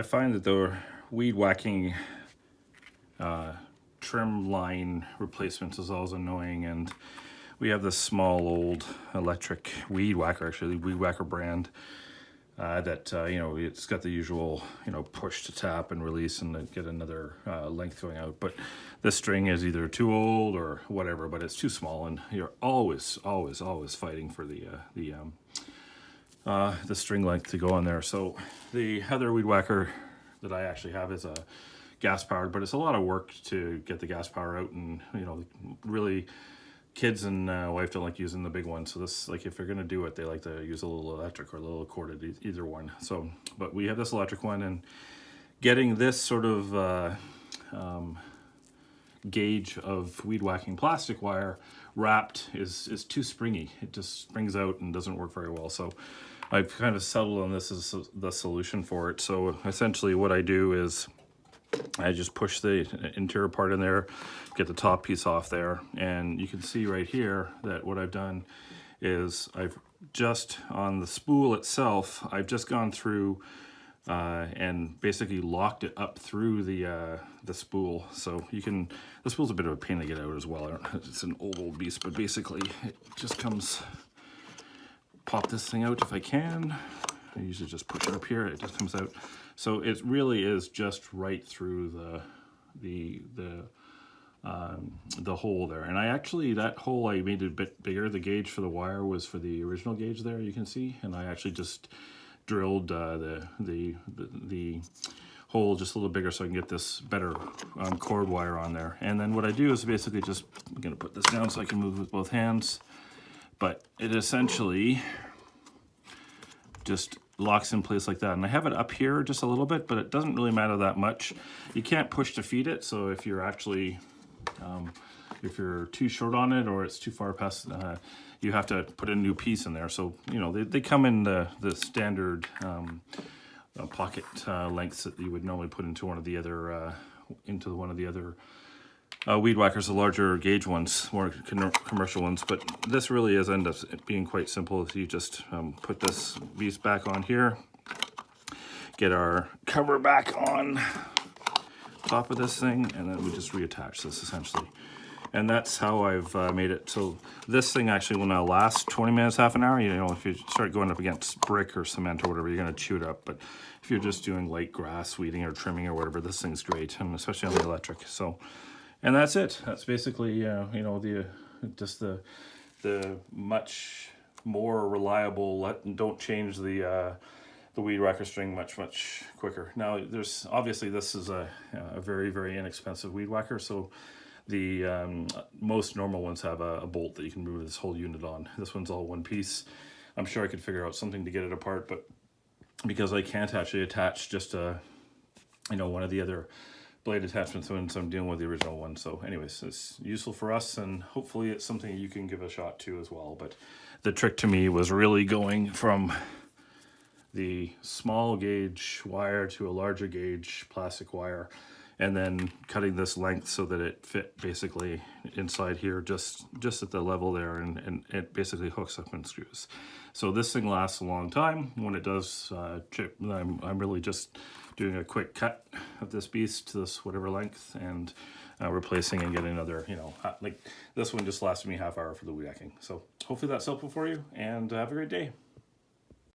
I find that the weed whacking trim line replacements is always annoying, and we have this small old electric weed whacker, actually weed whacker brand, that you know, it's got the usual, you know, push to tap and release and then get another length going out, but this string is either too old or whatever, but it's too small, and you're always fighting for the string length to go on there. So the other weed whacker that I actually have is a gas powered, but it's a lot of work to get the gas power out, and you know, really kids and wife don't like using the big one. So this, like, if they're gonna do it, they like to use a little electric or a little corded, either one. So, but we have this electric one, and getting this sort of gauge of weed whacking plastic wire wrapped is too springy. It just springs out and doesn't work very well. So I've kind of settled on this as the solution for it. So essentially what I do is I just push the interior part in there, get the top piece off there, and you can see right here that what I've done is I've just, on the spool itself, I've just gone through and basically locked it up through the spool. So you can, the spool's a bit of a pain to get out as well. It's an old beast, but basically it just comes, pop this thing out if I can. I usually just push it up here, it just comes out. So it really is just right through the hole there. And I actually, that hole I made it a bit bigger. The gauge for the wire was for the original gauge there, you can see, and I actually just drilled the hole just a little bigger so I can get this better cord wire on there. And then what I do is basically just, I'm gonna put this down so I can move with both hands, but it essentially just locks in place like that. And I have it up here just a little bit, but it doesn't really matter that much. You can't push to feed it, so if you're actually if you're too short on it or it's too far past, you have to put a new piece in there. So you know, they come in the standard pocket lengths that you would normally put into one of the other weed whackers, the larger gauge ones, more commercial ones. But this really is end up being quite simple. You just put this beast back on here, get our cover back on top of this thing, and then we just reattach this essentially. And that's how I've made it. So this thing actually will now last 20 minutes, half an hour. You know, if you start going up against brick or cement or whatever, you're gonna chew it up. But if you're just doing light grass weeding or trimming or whatever, this thing's great, and especially on the electric. So, and that's it. That's basically, you know, the much more reliable, don't change the weed whacker string much quicker. Now, there's obviously, this is a very inexpensive weed whacker, so the most normal ones have a bolt that you can move this whole unit on. This one's all one piece. I'm sure I could figure out something to get it apart, but because I can't actually attach just you know, one of the other blade attachments when I'm dealing with the original one. So anyways, it's useful for us, and hopefully it's something you can give a shot to as well. But the trick to me was really going from the small gauge wire to a larger gauge plastic wire, and then cutting this length so that it fit basically inside here, just at the level there, and it basically hooks up and screws. So this thing lasts a long time. When it does chip, I'm really just doing a quick cut of this beast to this whatever length, and replacing and getting another, you know, like this one just lasted me half hour for the weed whacking. So hopefully that's helpful for you, and have a great day.